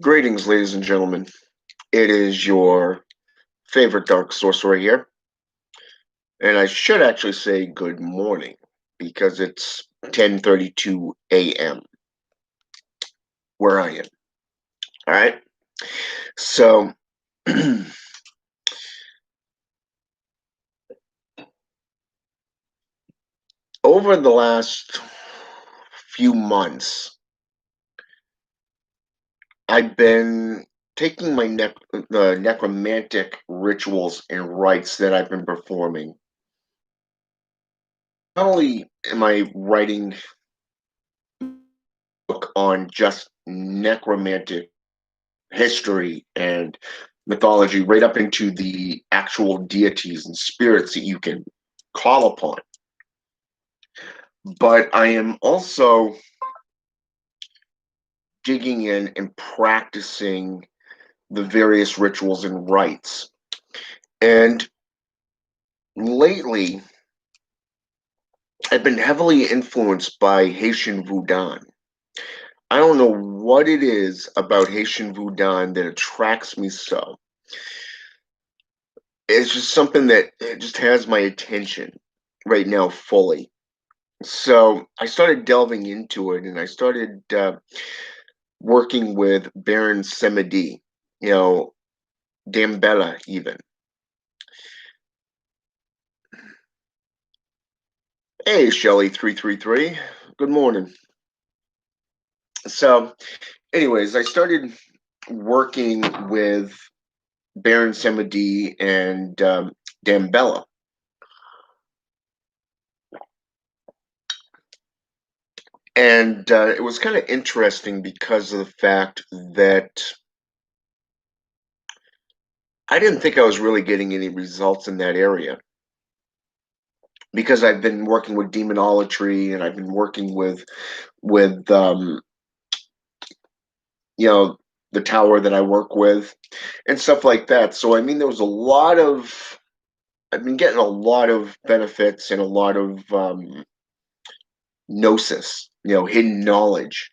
Greetings, ladies and gentlemen. It is your favorite dark sorcerer here, and I should actually say good morning because it's 10:32 a.m. where I am. All right. So over the last few months, I've been taking my the necromantic rituals and rites that I've been performing. Not only am I writing a book on just necromantic history and mythology right up into the actual deities and spirits that you can call upon. But I am also digging in and practicing the various rituals and rites. And lately, I've been heavily influenced by Haitian Voodoo. I don't know what it is about Haitian Voodoo that attracts me so. It's just something that it just has my attention right now fully. So I started delving into it, and I started working with Baron Semedi, you know, Dambella even. Hey, Shelly 333. Good morning. So, anyways, I started working with Baron Semedi and Dambella, and it was kind of interesting because of the fact that I didn't think I was really getting any results in that area because I've been working with demonolatry and I've been working with you know, the tower that I work with and stuff like that. So I mean there was a lot of I've been getting a lot of benefits and a lot of gnosis, hidden knowledge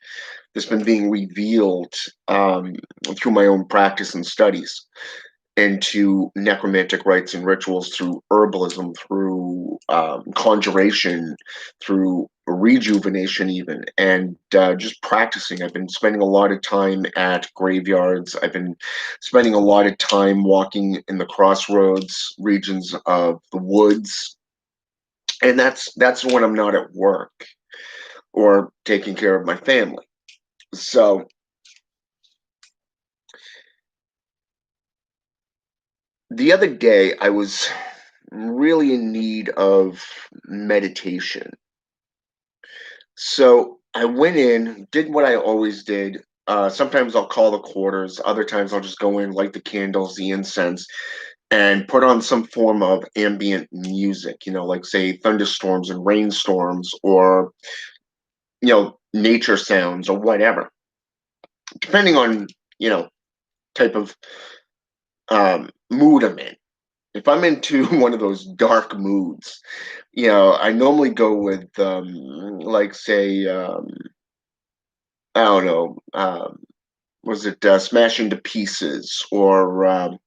that's been being revealed through my own practice and studies into necromantic rites and rituals through herbalism, through conjuration, through rejuvenation, even, and just practicing. I've been spending a lot of time at graveyards. I've been spending a lot of time walking in the crossroads regions of the woods, and that's when I'm not at work or taking care of my family. So the other day, I was really in need of meditation. So I went in, did what I always did. Sometimes I'll call the quarters, other times I'll just go in, light the candles, the incense, and put on some form of ambient music, like say thunderstorms and rainstorms or, nature sounds or whatever, depending on, you know, type of mood I'm in. If I'm into one of those dark moods, I normally go with like say I don't know, was it Smashing to Pieces or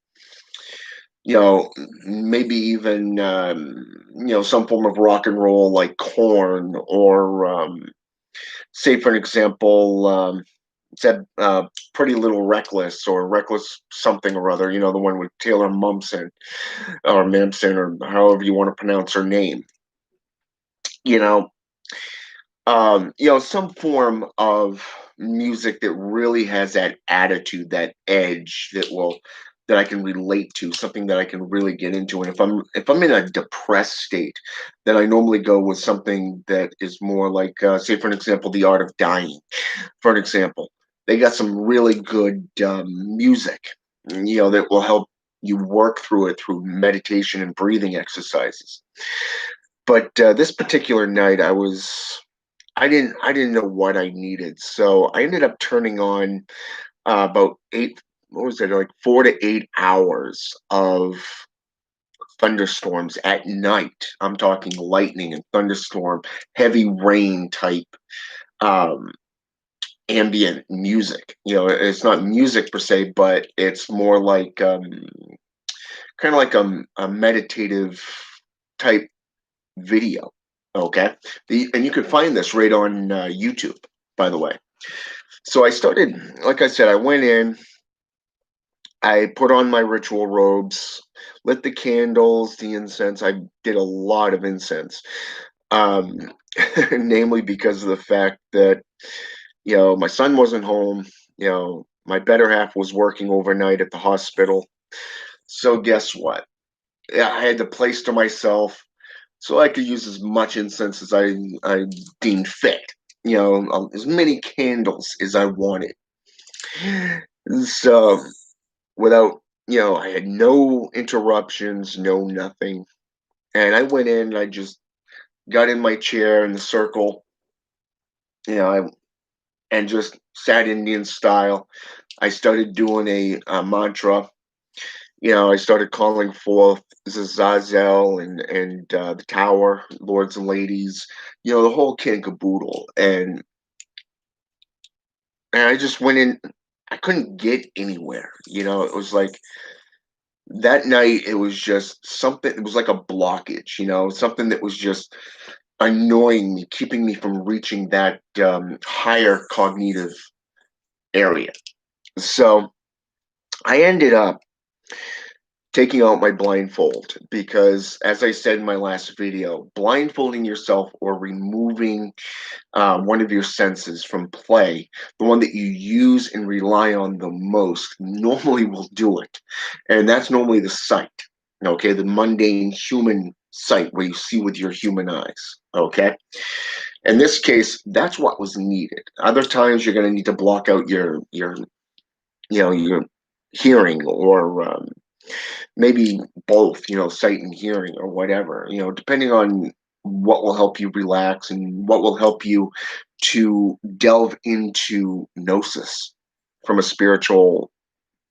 maybe even some form of rock and roll like Corn or say for an example said Pretty Little Reckless or Reckless something or other, the one with Taylor Mumson or Mamson or however you want to pronounce her name. You know, some form of music that really has that attitude, that edge that I can relate to, something that I can really get into. And if I'm in a depressed state, then I normally go with something that is more like, say, for an example, The Art of Dying. For an example, they got some really good music, that will help you work through it through meditation and breathing exercises. But this particular night, I didn't know what I needed, so I ended up turning on about eight. What was it, like 4 to 8 hours of thunderstorms at night? I'm talking lightning and thunderstorm, heavy rain type um, ambient music. It's not music per se, but it's more like kind of like a meditative type video. Okay, and you can find this right on YouTube, by the way. So I started, like I said, I went in, I put on my ritual robes, lit the candles, the incense. I did a lot of incense, um, namely because of the fact that my son wasn't home. My better half was working overnight at the hospital. So guess what? Yeah, I had the place to myself, so I could use as much incense as I deemed fit. As many candles as I wanted. So without, I had no interruptions, no nothing. And I went in, I just got in my chair in the circle, I and just sat Indian style. I started doing a mantra. I started calling forth Zazel and the Tower, lords and ladies, the whole kit and caboodle. And I just went in. I couldn't get anywhere. It was like that night. It was just something. It was like a blockage. Something that was just annoying me, keeping me from reaching that higher cognitive area. So I ended up taking out my blindfold because, as I said in my last video, blindfolding yourself or removing one of your senses from play, the one that you use and rely on the most, normally will do it. And that's normally the sight, okay? The mundane human sight where you see with your human eyes, okay? In this case, that's what was needed. Other times you're going to need to block out your hearing or maybe both, sight and hearing or whatever, depending on what will help you relax and what will help you to delve into gnosis from a spiritual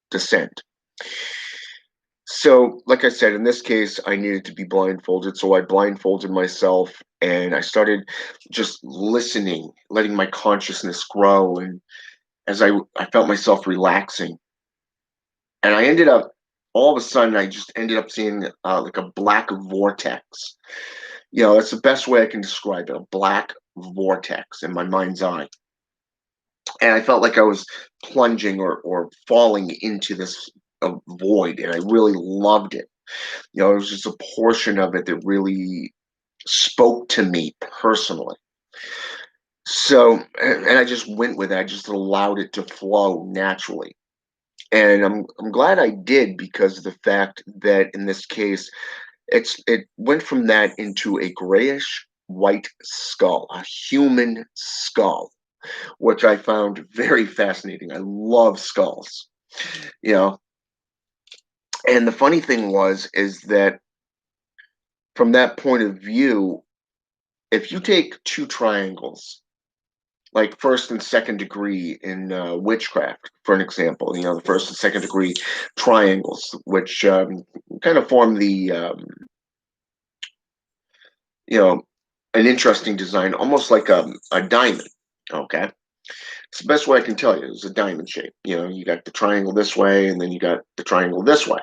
descent. So, like I said, in this case, I needed to be blindfolded. So I blindfolded myself and I started just listening, letting my consciousness grow. And as I felt myself relaxing, and I ended up, all of a sudden, I just ended up seeing like a black vortex. That's the best way I can describe it, a black vortex in my mind's eye. And I felt like I was plunging or falling into this void, and I really loved it. It was just a portion of it that really spoke to me personally. So, and I just went with it. I just allowed it to flow naturally. And I'm glad I did because of the fact that in this case, it went from that into a grayish white skull, a human skull, which I found very fascinating. I love skulls, you know. And the funny thing is that from that point of view, if you take two triangles, like first and second degree in witchcraft, for an example, the first and second degree triangles, which kind of form the you know, an interesting design, almost like a diamond. Okay. It's the best way I can tell you. It's a diamond shape. You got the triangle this way, and then you got the triangle this way.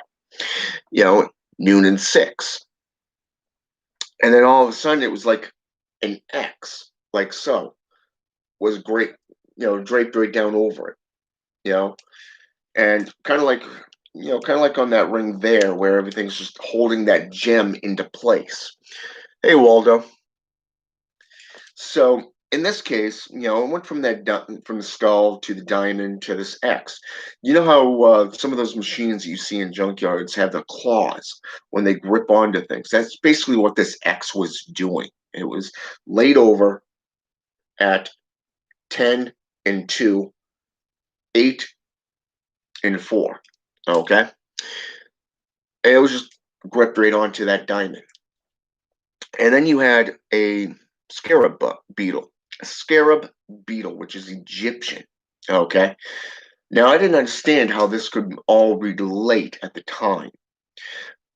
You know, noon and six. And then all of a sudden it was like an X, like so, was great, draped right down over it, you know, and kind of like on that ring there where everything's just holding that gem into place. Hey, Waldo. So in this case, it went from from the skull to the diamond to this X. You know how some of those machines that you see in junkyards have the claws when they grip onto things? That's basically what this X was doing. It was laid over at 10 and 2, 8 and 4. Okay. And it was just gripped right onto that diamond. And then you had a scarab beetle, a scarab beetle, which is Egyptian. Okay. Now, I didn't understand how this could all relate at the time.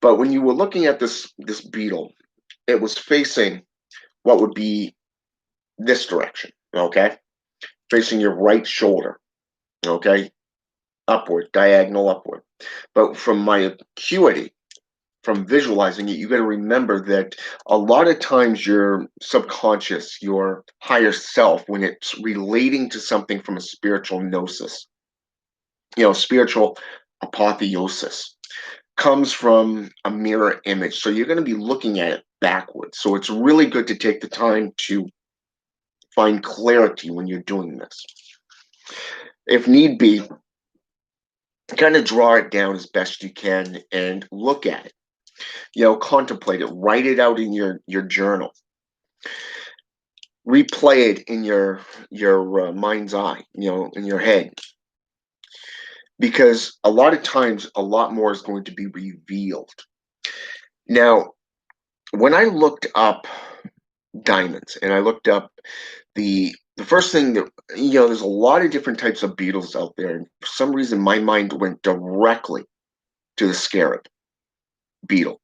But when you were looking at this beetle, it was facing what would be this direction. Okay. facing your right shoulder, okay? Upward, diagonal upward. But from my acuity, from visualizing it, you got to remember that a lot of times your subconscious, your higher self, when it's relating to something from a spiritual gnosis, spiritual apotheosis, comes from a mirror image. So you're going to be looking at it backwards. So it's really good to take the time to find clarity when you're doing this. If need be, kind of draw it down as best you can and look at it. Contemplate it, write it out in your journal, replay it in your mind's eye, in your head, because a lot of times a lot more is going to be revealed. Now, when I looked up diamonds and I looked up the first thing that, there's a lot of different types of beetles out there, and for some reason my mind went directly to the scarab beetle.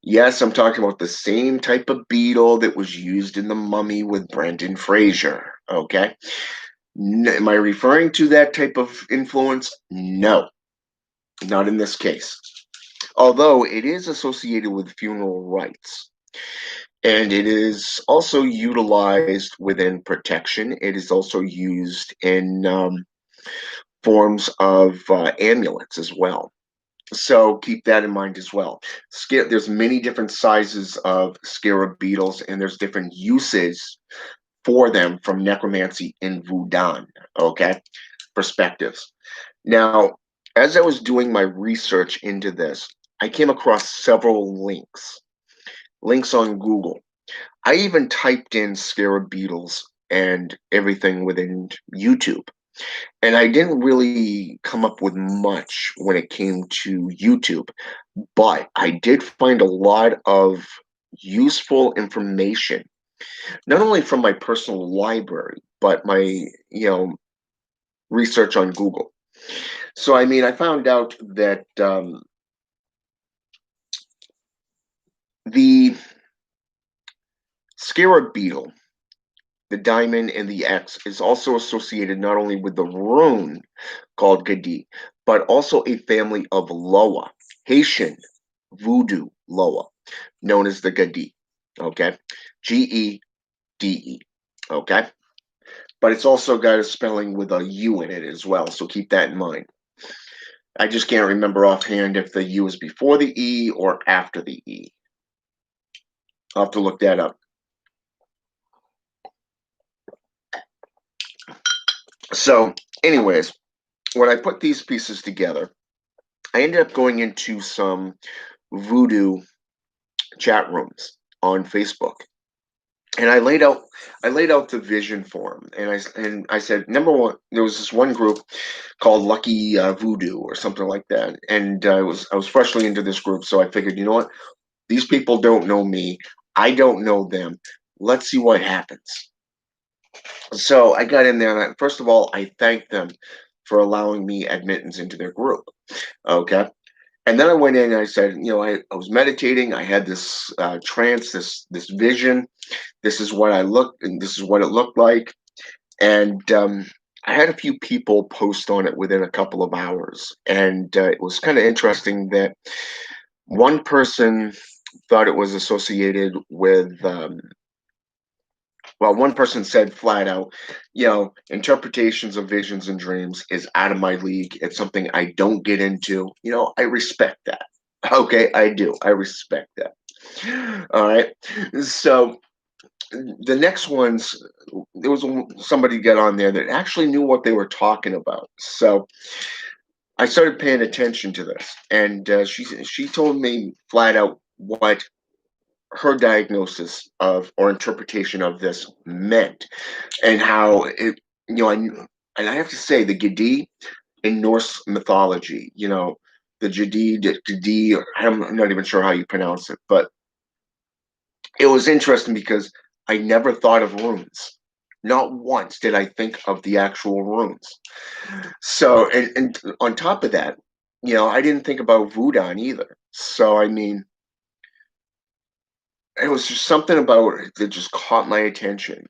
Yes, I'm talking about the same type of beetle that was used in The Mummy with Brendan Fraser. Okay. Am I referring to that type of influence? No, not in this case. Although it is associated with funeral rites. And it is also utilized within protection. It is also used in forms of amulets as well. So keep that in mind as well. There's many different sizes of scarab beetles, and there's different uses for them from necromancy and voodoo, okay, perspectives. Now, as I was doing my research into this, I came across several links on Google. I even typed in scarab beetles and everything within YouTube. And I didn't really come up with much when it came to YouTube, but I did find a lot of useful information, not only from my personal library, but my, research on Google. So, I mean, I found out that the scarab beetle, the diamond, and the X is also associated not only with the rune called Gedi, but also a family of Loa, Haitian voodoo Loa, known as the Gedi. Okay, Gede. Okay, but it's also got a spelling with a U in it as well, so keep that in mind. I just can't remember offhand if the U is before the E or after the E. I'll have to look that up. So, anyways, when I put these pieces together, I ended up going into some voodoo chat rooms on Facebook, and I laid out the vision for them, and I said, number one, there was this one group called Lucky Voodoo or something like that, and I was freshly into this group, so I figured, you know what, these people don't know me, I don't know them. Let's see what happens. So I got in there, and first of all, I thanked them for allowing me admittance into their group. Okay. And then I went in and I said, I was meditating. I had this trance, this vision. This is what I looked, and this is what it looked like. And I had a few people post on it within a couple of hours. And it was kind of interesting that one person thought it was associated with well, one person said flat out, interpretations of visions and dreams is out of my league. It's something I don't get into. I respect that. Okay, I do. I respect that. All right. So the next ones, there was somebody get on there that actually knew what they were talking about. So I started paying attention to this, and she told me flat out what her diagnosis of or interpretation of this meant, and how it, and I have to say the Gedi in Norse mythology, the Gedi, I'm not even sure how you pronounce it, but it was interesting because I never thought of runes. Not once did I think of the actual runes. So, and on top of that, I didn't think about voodoo either. So, I mean, it was just something about it that just caught my attention.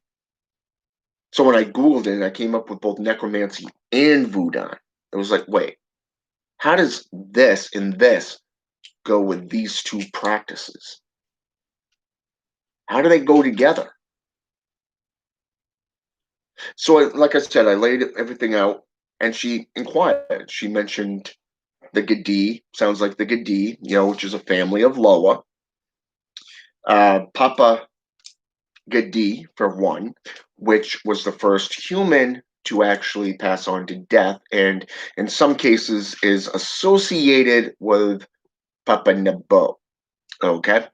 So when I Googled it, I came up with both necromancy and voodoo. It was like, wait, how does this and this go with these two practices? How do they go together? So, like I said, I laid everything out, and she inquired. She mentioned the Gadi, sounds like the Gadi, which is a family of Loa. Papa Gadi, for one, which was the first human to actually pass on to death, and in some cases is associated with Papa Nebo. Okay.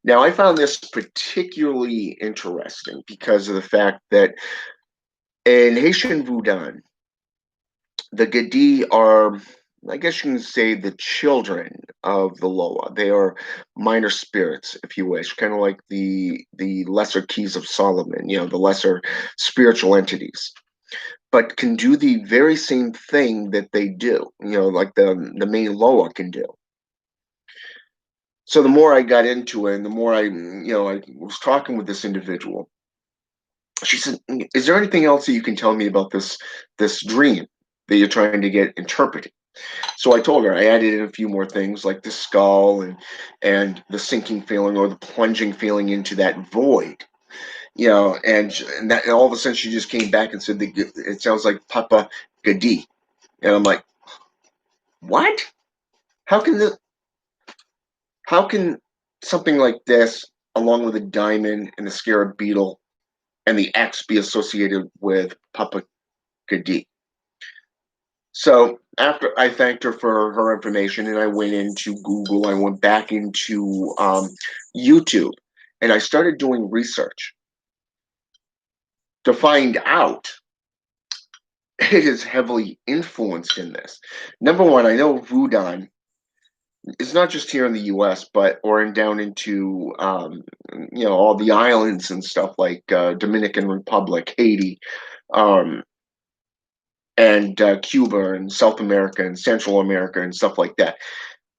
Now, I found this particularly interesting because of the fact that in Haitian Voodoo, the Gadi are, I guess you can say, the children of the Loa. They are minor spirits, if you wish, kind of like the lesser keys of Solomon, the lesser spiritual entities, but can do the very same thing that they do, like the main Loa can do. So the more I got into it, and the more I was talking with this individual, she said, "Is there anything else that you can tell me about this dream that you're trying to get interpreted?" So I told her I added in a few more things like the skull and the sinking feeling or the plunging feeling into that void, and all of a sudden she just came back and said it sounds like Papa Gadi, and I'm like, what? How can the how can something like this, along with a diamond and the scarab beetle and the X, be associated with Papa Gadi? So after I thanked her for her information and I went into Google, I went back into YouTube and I started doing research to find out it is heavily influenced in this. Number one, I know Voodoo is not just here in the US, but or in down into all the islands and stuff like Dominican Republic, Haiti, um, and Cuba and South America and Central America and stuff like that.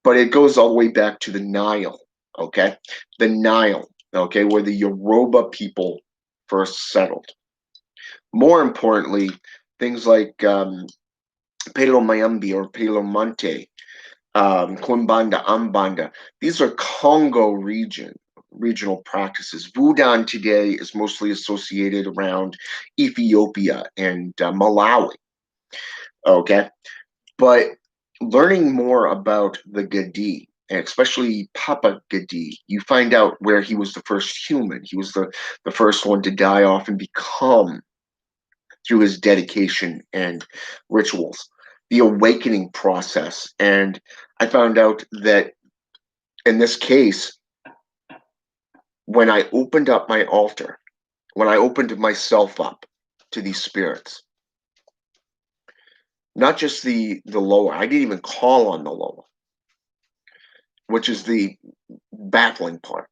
But it goes all the way back to the Nile, okay? The Nile, okay, where the Yoruba people first settled. More importantly, things like Pelo Mayambi or Pelo Monte, Quimbanda, Ambanda, these are Congo regional practices. Voodoo today is mostly associated around Ethiopia and Malawi, okay? But learning more about the Gadi, and especially Papa Gadi, you find out where he was the first human. He was the first one to die off and become, through his dedication and rituals, the awakening process. And I found out that in this case, when I opened up my altar, when I opened myself up to these spirits, not just the lower, I didn't even call on the lower, which is the baffling part.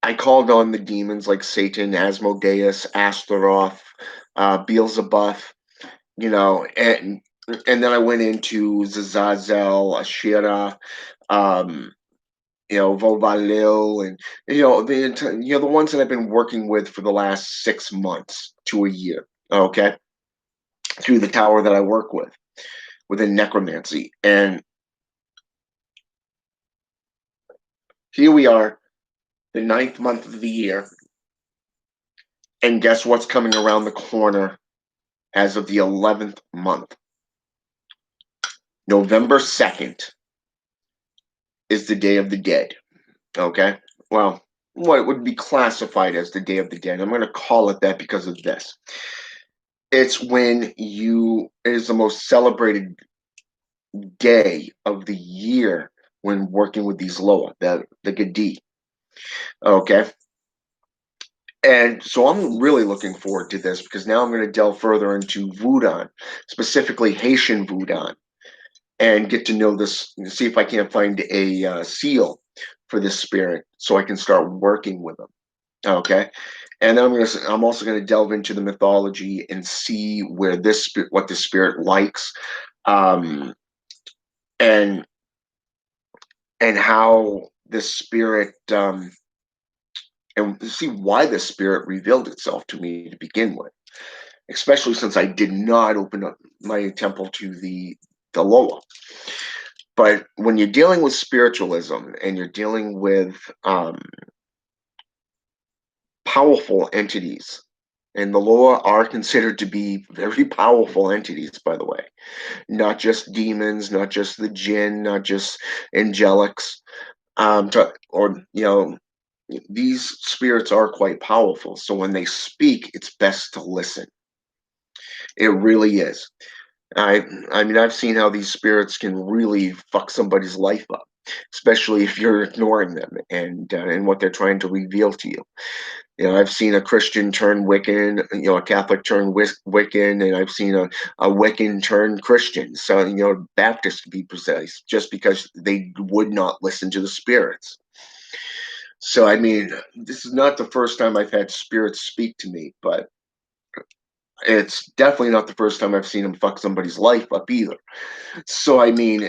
I called on the demons like Satan, Asmodeus, Astaroth, Beelzebub, and then I went into Zazazel, Ashira, um, Vovalil, and the ones that I've been working with for the last 6 months to a year. Okay, through the tower that I work with within Necromancy, and here we are, the ninth month of the year, and guess what's coming around the corner as of the 11th month? November 2nd is the Day of the Dead. Okay? Well, what would be classified as the Day of the Dead. I'm going to call it that because of this. It's it is the most celebrated day of the year when working with these Loa, the Gadi. Okay? And so I'm really looking forward to this because now I'm going to delve further into Voodoo, specifically Haitian Voodoo, and get to know this, see if I can't find a seal for this spirit so I can start working with them. Okay. And then I'm also gonna delve into the mythology and see where what the spirit likes, um, and how this spirit and see why the spirit revealed itself to me to begin with, especially since I did not open up my temple to the lower. But when you're dealing with spiritualism and you're dealing with powerful entities, and the lower are considered to be very powerful entities, by the way, not just demons, not just the jinn, not just angelics, or these spirits are quite powerful. So when they speak, it's best to listen. It really is. I I mean, I've seen how these spirits can really fuck somebody's life up, especially if you're ignoring them and what they're trying to reveal to you. I've seen a Christian turn Wiccan, a Catholic turn Wiccan, and I've seen a Wiccan turn Christian. So, Baptist to be precise, just because they would not listen to the spirits. So, I mean, this is not the first time I've had spirits speak to me, but it's definitely not the first time I've seen them fuck somebody's life up either. So, I mean,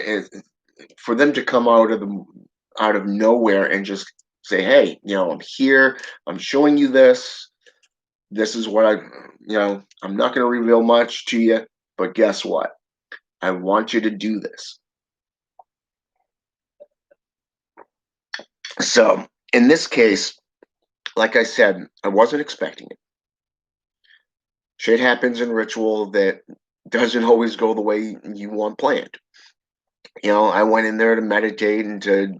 for them to come out of nowhere and just say, "Hey, I'm here. I'm showing you this. This is what I'm not going to reveal much to you, but guess what? I want you to do this." So, in this case, like I said, I wasn't expecting it. Shit happens in ritual that doesn't always go the way you want planned. I went in there to meditate and to,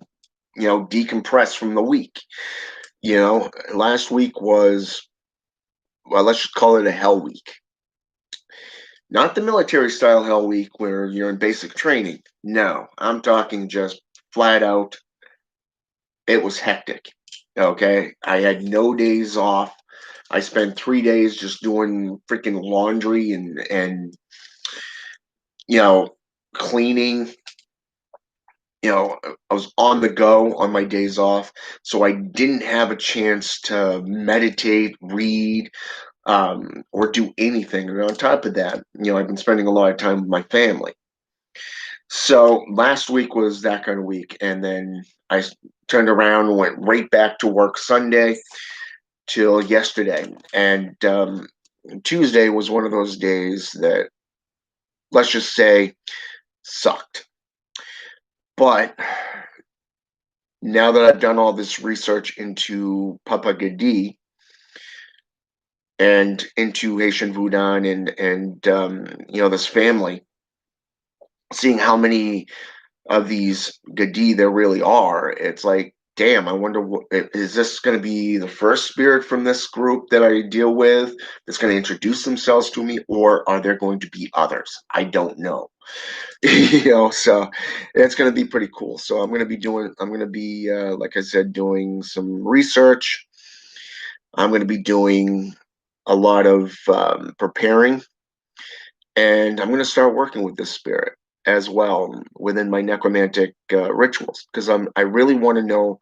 decompress from the week. Last week was, well, let's just call it a hell week. Not the military style hell week where you're in basic training. No, I'm talking just flat out. It was hectic. Okay. I had no days off. I spent 3 days just doing freaking laundry and you know, cleaning. I was on the go on my days off. So I didn't have a chance to meditate, read, or do anything. And on top of that, I've been spending a lot of time with my family. So last week was that kind of week, and then turned around and went right back to work Sunday till yesterday. And Tuesday was one of those days that, let's just say, sucked. But now that I've done all this research into Papa Gadi and into Haitian Voodoo and this family, seeing how many of these Gadi there really are, it's like, damn, I wonder, is this going to be the first spirit from this group that I deal with that's going to introduce themselves to me, or are there going to be others? I don't know. So it's going to be pretty cool. So I'm going to be, like I said, doing some research. I'm going to be doing a lot of preparing, and I'm going to start working with this spirit as well within my necromantic rituals, because I really want to know,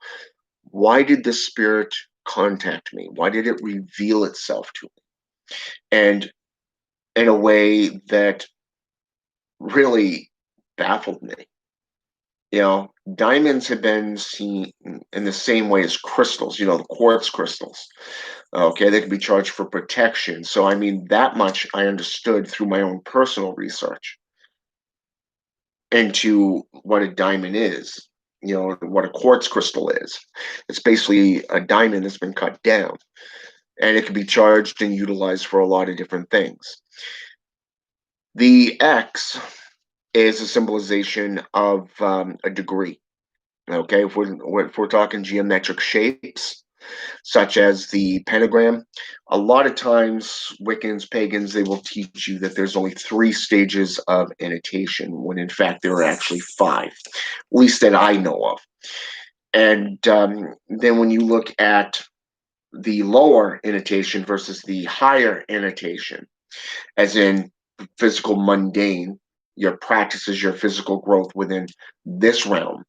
why did this spirit contact me? Why did it reveal itself to me? And in a way that really baffled me. Diamonds have been seen in the same way as crystals, the quartz crystals. Okay, they can be charged for protection. So, I mean, that much I understood through my own personal research into what a diamond is, what a quartz crystal is. It's basically a diamond that's been cut down, and it can be charged and utilized for a lot of different things. The X is a symbolization of a degree. Okay, if we're talking geometric shapes, such as the pentagram, a lot of times Wiccans, pagans, they will teach you that there's only 3 stages of annotation, when in fact there are actually 5, at least that I know of. And then when you look at the lower annotation versus the higher annotation, as in physical mundane, your practices, your physical growth within this realm,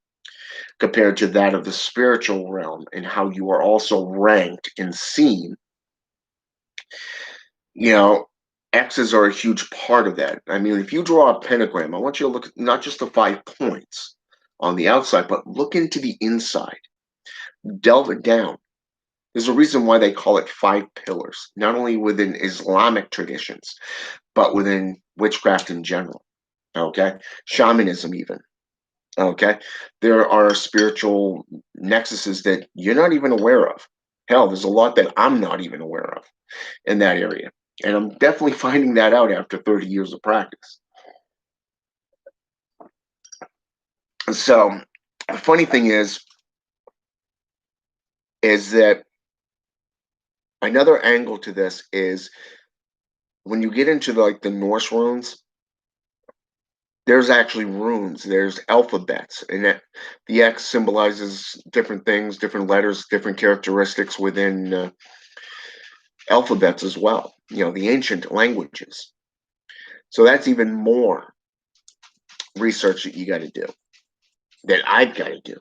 compared to that of the spiritual realm and how you are also ranked and seen, you know, X's are a huge part of that. I mean, if you draw a pentagram, I want you to look at not just the 5 points on the outside, but look into the inside, delve it down. There's a reason why they call it five pillars, not only within Islamic traditions, but within witchcraft in general. Okay, shamanism even. Okay, there are spiritual nexuses that you're not even aware of. Hell, there's a lot that I'm not even aware of in that area, and I'm definitely finding that out after 30 years of practice. So, the funny thing is that another angle to this is when you get into like the Norse runes, there's actually runes, there's alphabets, and that the X symbolizes different things, different letters, different characteristics within alphabets as well, the ancient languages. So that's even more research that you got to do, that I've got to do,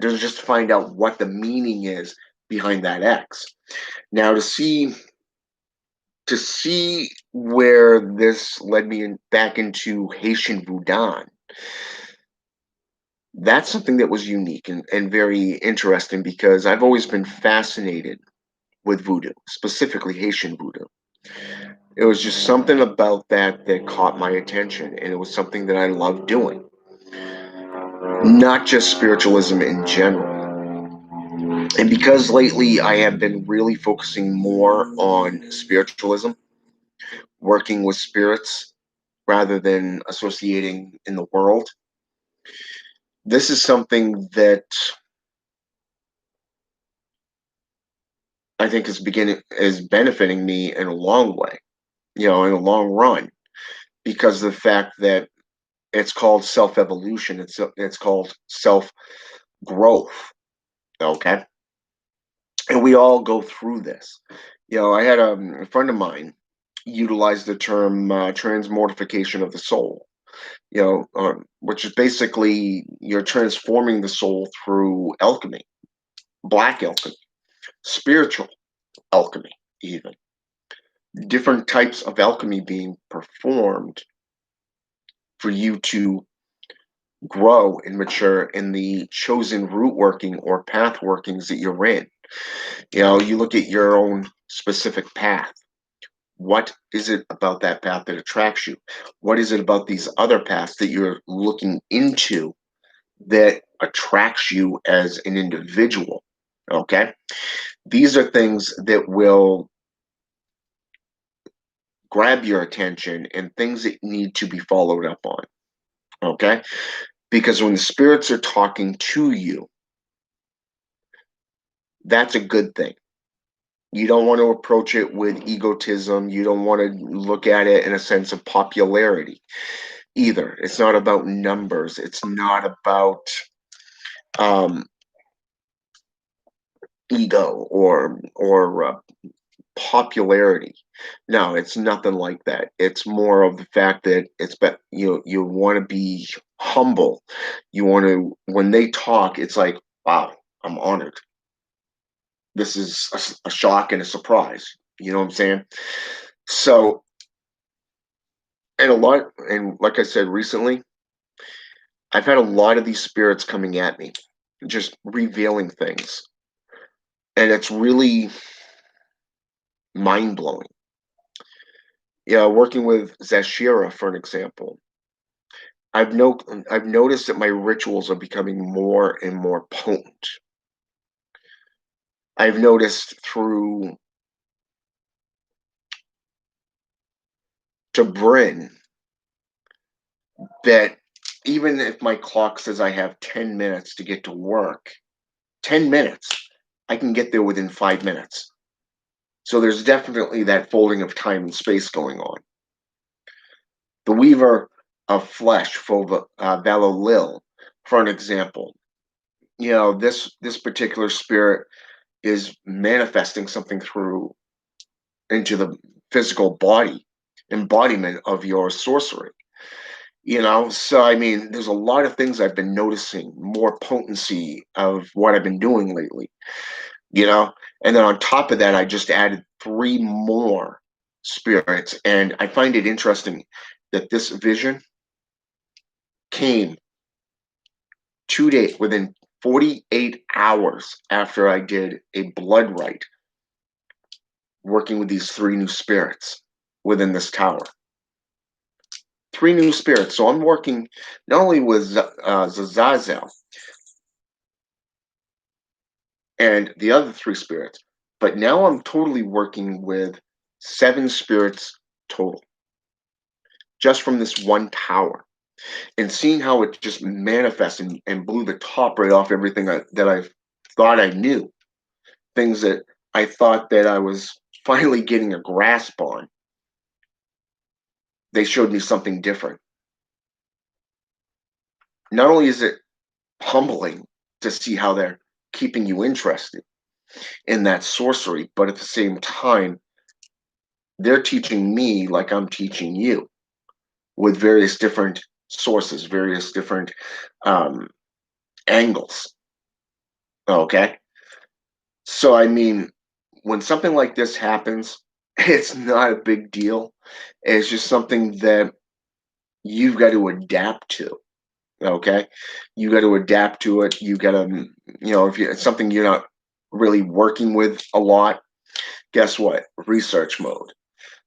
to just find out what the meaning is behind that X. Now, to see where this led me back into Haitian Voodoo, that's something that was unique and very interesting because I've always been fascinated with voodoo, specifically Haitian voodoo. It was just something about that caught my attention, and it was something that I loved doing. Not just spiritualism in general. And because lately I have been really focusing more on spiritualism, working with spirits rather than associating in the world, this is something that I think is benefiting me in a long way, in a long run, because of the fact that it's called self-evolution. It's called self-growth. Okay, and we all go through this. I had a friend of mine utilize the term transmortification of the soul. Which is basically you're transforming the soul through alchemy, black alchemy, spiritual alchemy, even different types of alchemy being performed for you to grow and mature in the chosen root working or path workings that you're in. You look at your own specific path. What is it about that path that attracts you? What is it about these other paths that you're looking into that attracts you as an individual? Okay. These are things that will grab your attention and things that need to be followed up on. Okay. Because when the spirits are talking to you, that's a good thing. You don't want to approach it with egotism. You don't want to look at it in a sense of popularity either. It's not about numbers. It's not about um, ego or popularity. No, it's nothing like that. It's more of the fact that you want to be humble. You want to when they talk, it's like, wow, I'm honored. This is a shock and a surprise. You know what I'm saying? So, and like I said recently, I've had a lot of these spirits coming at me, just revealing things, and it's really mind blowing. Working with Zashira, for an example, I've noticed that my rituals are becoming more and more potent. I've noticed through to Bryn that even if my clock says I have 10 minutes to get to work, 10 minutes, I can get there within 5 minutes. So there's definitely that folding of time and space going on. The Weaver of Flesh for Valolil, for an example. This particular spirit is manifesting something through into the physical body embodiment of your sorcery. So I mean, there's a lot of things I've been noticing, more potency of what I've been doing lately, you know, and then on top of that, I just added three more spirits, and I find it interesting that this vision came 2 days within 48 hours after I did a blood rite, working with these three new spirits within this tower. Three new spirits. So I'm working not only with Zazazel and the other three spirits, but now I'm totally working with seven spirits total, just from this one tower. And seeing how it just manifested and blew the top right off everything that I thought I knew, things that I thought that I was finally getting a grasp on, they showed me something different. Not only is it humbling to see how they're keeping you interested in that sorcery, but at the same time, they're teaching me like I'm teaching you with various different sources, various different um, angles. Okay. So, I mean, when something like this happens, it's not a big deal. It's just something that you've got to adapt to. Okay. You got to adapt to it. You got to, if it's something you're not really working with a lot, guess what? Research mode.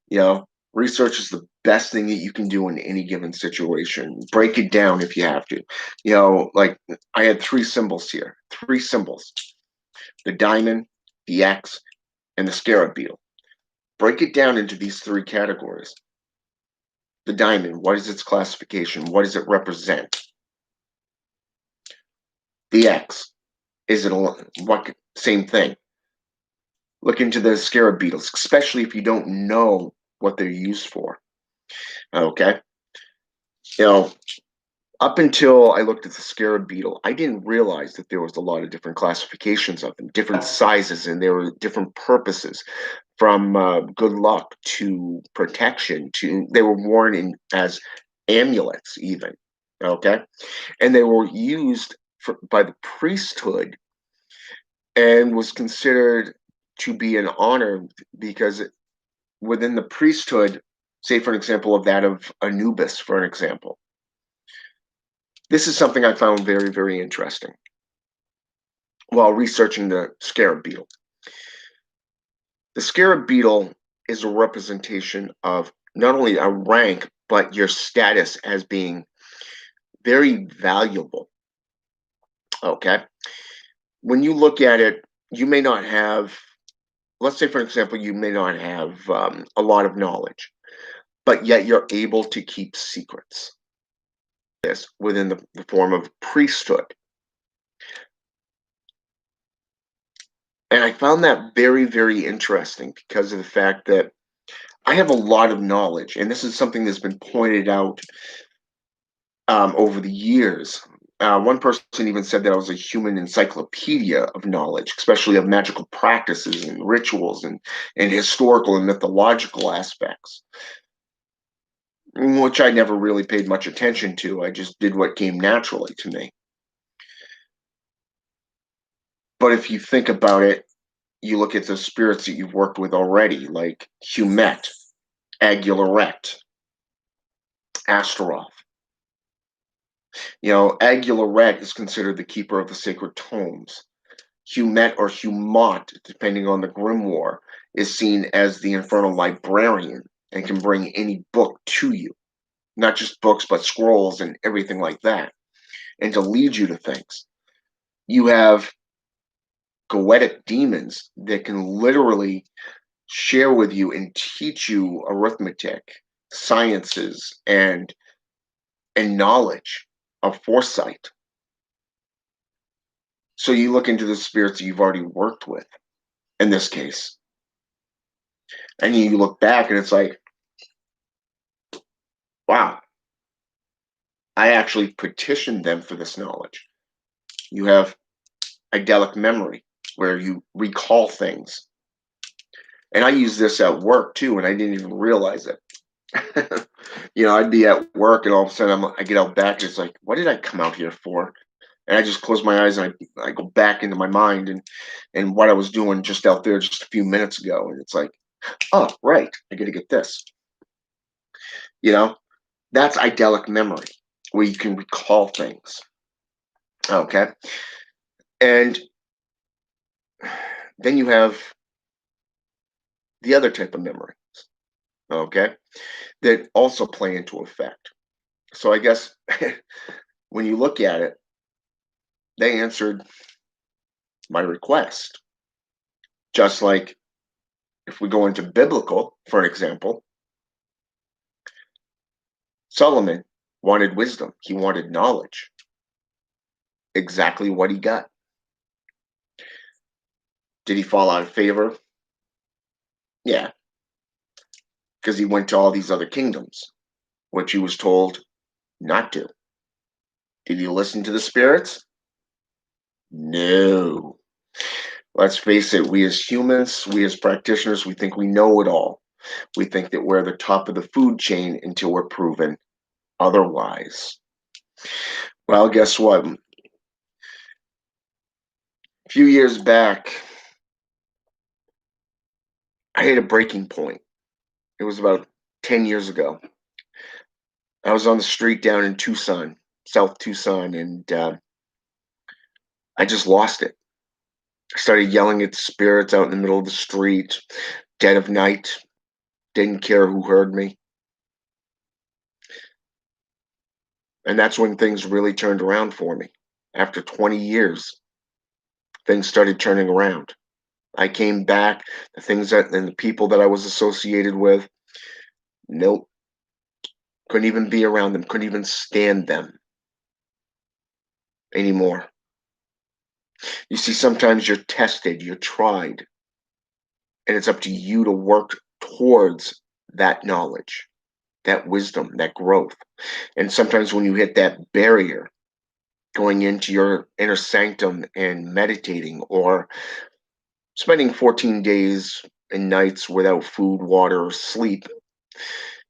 You know, research is the best thing that you can do in any given situation. Break it down if you have to. Like I had three symbols here, three symbols: the diamond, the X, and the scarab beetle. Break it down into these three categories. The diamond, what is its classification? What does it represent? The X, is it what same thing? Look into the scarab beetles, especially if you don't know what they're used for. Okay. You know, Up until I looked at the scarab beetle, I didn't realize that there was a lot of different classifications of them, different sizes, and there were different purposes, from good luck to protection to they were worn in as amulets even. Okay, and they were used by the priesthood and was considered to be an honor because within the priesthood, say for an example of that of Anubis, for an example. This is something I found very, very interesting while researching the scarab beetle. The scarab beetle is a representation of not only a rank, but your status as being very valuable. Okay. When you look at it, you may not have, let's say, for example, you may not have a lot of knowledge, but yet you're able to keep secrets. This within the form of priesthood. And I found that very, very interesting because of the fact that I have a lot of knowledge, and this is something that's been pointed out over the years. One person even said that I was a human encyclopedia of knowledge, especially of magical practices and rituals and historical and mythological aspects, which I never really paid much attention to. I just did what came naturally to me. But if you think about it, you look at the spirits that you've worked with already, like Humet, Agularet, Astaroth. Agularet is considered the keeper of the sacred tomes. Humet or Humot, depending on the grimoire, is seen as the infernal librarian and can bring any book to you. Not just books, but scrolls and everything like that, and to lead you to things. You have goetic demons that can literally share with you and teach you arithmetic, sciences, and knowledge of foresight. So you look into the spirits that you've already worked with in this case, and you look back and it's like, wow, I actually petitioned them for this knowledge. You have idyllic memory where you recall things. And I use this at work too, and I didn't even realize it. I'd be at work and all of a sudden I get out back and it's like, what did I come out here for? And I just close my eyes and I go back into my mind and what I was doing just out there just a few minutes ago. And it's like, oh, right, I got to get this. You know, that's idyllic memory where you can recall things. Okay. And then you have the other type of memory, okay, that also play into effect. So I guess when you look at it, they answered my request. Just like if we go into biblical, for an example, Solomon wanted wisdom, he wanted knowledge. Exactly what he got. Did he fall out of favor? Yeah, because he went to all these other kingdoms, which he was told not to. Did he listen to the spirits? No. Let's face it, we as humans, we as practitioners, we think we know it all. We think that we're the top of the food chain until we're proven otherwise. Well, guess what? A few years back, I hit a breaking point. It was about 10 years ago. I was on the street down in Tucson, South Tucson, and I just lost it. I started yelling at the spirits out in the middle of the street, dead of night. Didn't care who heard me. And that's when things really turned around for me. After 20 years, things started turning around. I came back, the things that and the people that I was associated with, nope. Couldn't even be around them, couldn't even stand them anymore. You see, sometimes you're tested, you're tried, and it's up to you to work towards that knowledge, that wisdom, that growth. And sometimes when you hit that barrier, going into your inner sanctum and meditating or spending 14 days and nights without food, water, or sleep,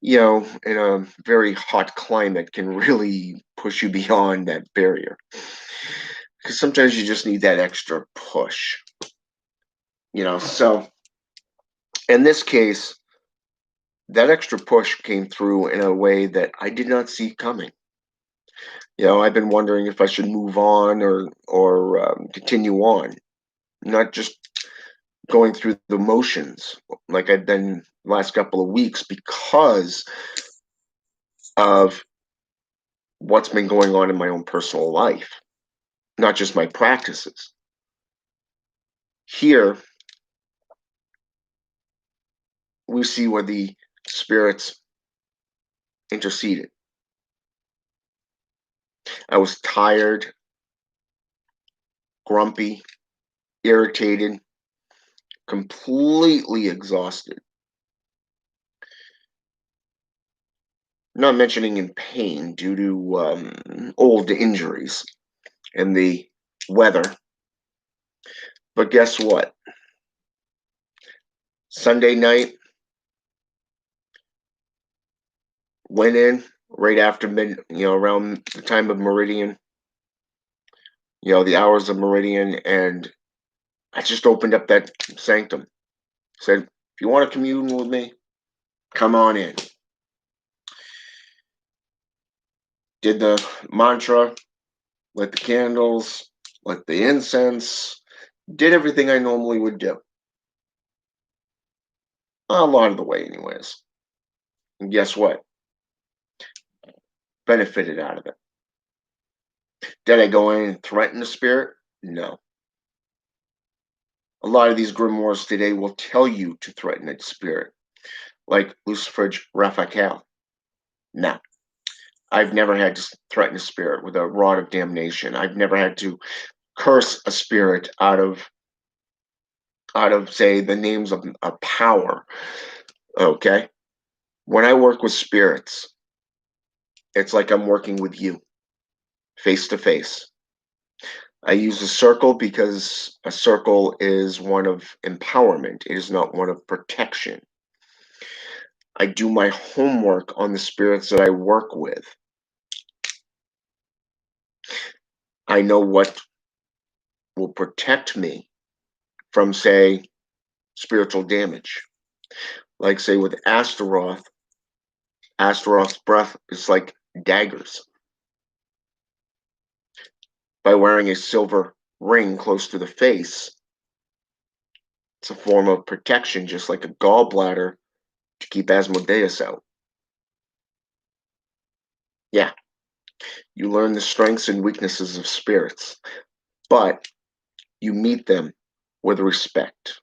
in a very hot climate can really push you beyond that barrier. Because sometimes you just need that extra push, So in this case, that extra push came through in a way that I did not see coming. I've been wondering if I should move on or continue on, not just going through the motions like I've been last couple of weeks because of what's been going on in my own personal life, not just my practices. Here, we see where the spirits interceded. I was tired, grumpy, irritated, completely exhausted. Not mentioning in pain due to old injuries and the weather. But guess what? Sunday night, went in right after around the time of meridian, the hours of meridian, and I just opened up that sanctum. Said, if you want to commune with me, come on in. Did the mantra, lit the candles, lit the incense, did everything I normally would do. A lot of the way, anyways. And guess what? Benefited out of it. Did I go in and threaten the spirit? No. A lot of these grimoires today will tell you to threaten a spirit, like Lucifer's Raphael. No. I've never had to threaten a spirit with a rod of damnation. I've never had to curse a spirit out of say the names of a power. Okay? When I work with spirits, it's like I'm working with you face to face. I use a circle because a circle is one of empowerment. It is not one of protection. I do my homework on the spirits that I work with. I know what will protect me from, say, spiritual damage. Like, say, with Astaroth's breath is like daggers. By wearing a silver ring close to the face, it's a form of protection, just like a gallbladder to keep Asmodeus out. Yeah, you learn the strengths and weaknesses of spirits, but you meet them with respect.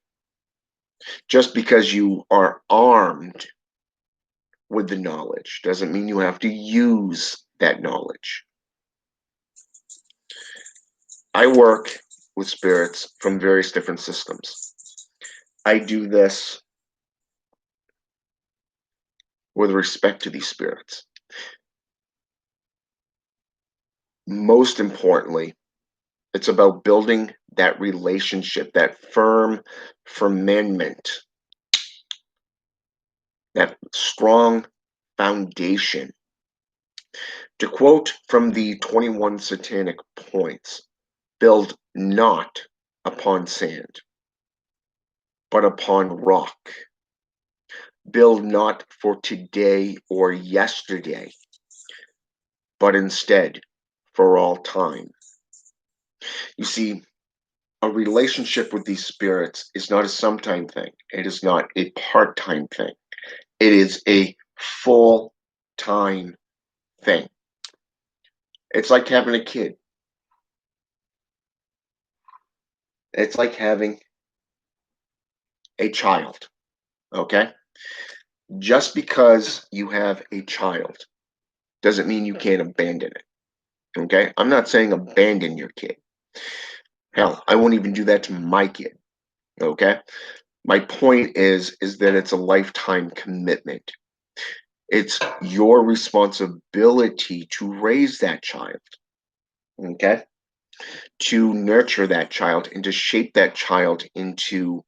Just because you are armed with the knowledge doesn't mean you have to use that knowledge. I work with spirits from various different systems. I do this with respect to these spirits. Most importantly, it's about building that relationship, that firm firmament, that strong foundation. To quote from the 21 Satanic Points, build not upon sand, but upon rock. Build not for today or yesterday, but instead for all time. You see, a relationship with these spirits is not a sometime thing. It is not a part-time thing. It is a full-time thing. It's like having a kid. It's like having a child, okay? Just because you have a child doesn't mean you can't abandon it, okay? I'm not saying abandon your kid. Hell, I won't even do that to my kid, okay? My point is that it's a lifetime commitment. It's your responsibility to raise that child, okay? To nurture that child and to shape that child into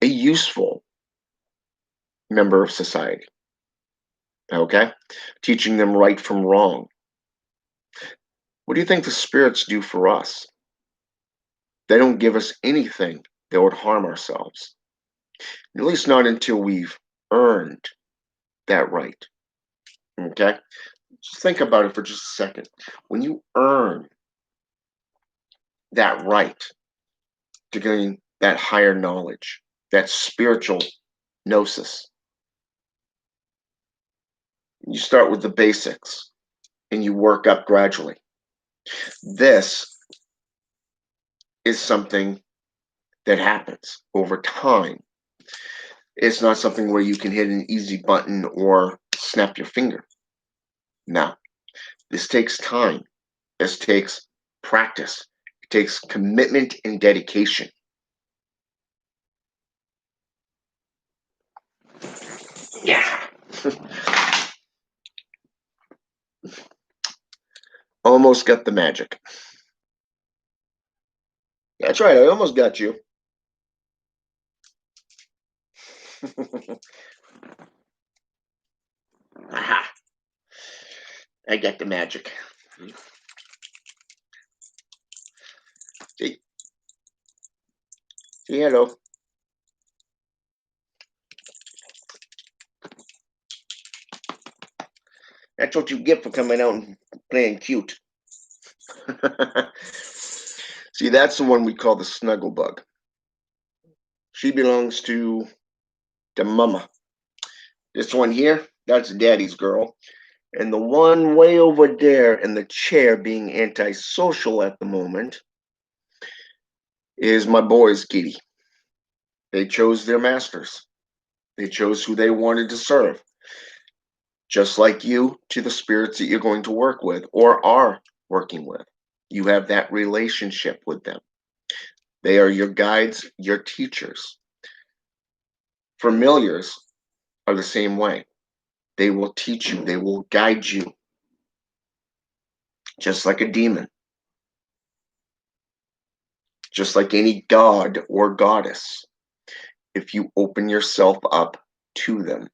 a useful member of society, okay? Teaching them right from wrong. What do you think the spirits do for us? They don't give us anything that would harm ourselves, at least not until we've earned that right, okay? Just think about it for just a second. When you earn that right to gain that higher knowledge, that spiritual gnosis, you start with the basics and you work up gradually. This is something that happens over time. It's not something where you can hit an easy button or snap your finger. No, this takes time. This takes practice. It takes commitment and dedication. Yeah. Almost got the magic. That's right, I almost got you. Aha, I get the magic. See, see, hello. That's what you get for coming out and playing cute. See, that's the one we call the snuggle bug. She belongs to the mama. This one here, that's daddy's girl. And the one way over there in the chair being antisocial at the moment is my boy's kitty. They chose their masters. They chose who they wanted to serve. Just like you to the spirits that you're going to work with or are working with. You have that relationship with them. They are your guides, your teachers. Familiars are the same way. They will teach you, they will guide you, just like a demon, just like any god or goddess. If you open yourself up to them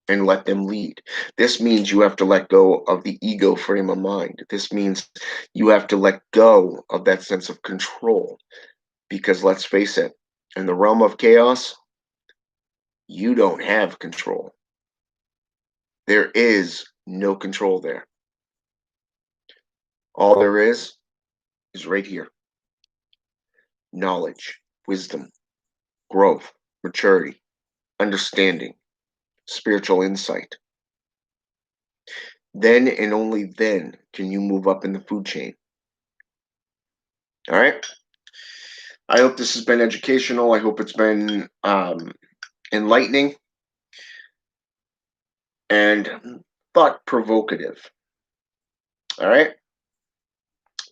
and let them lead. This means you have to let go of the ego frame of mind. This means you have to let go of that sense of control. Because let's face it, in the realm of chaos, you don't have control. There is no control there. All there is right here. Knowledge, wisdom, growth, maturity, understanding, spiritual insight. Then and only then can you move up in the food chain. All right? I hope this has been educational. I hope it's been enlightening and thought provocative. All right?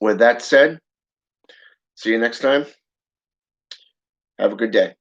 With that said, see you next time. Have a good day.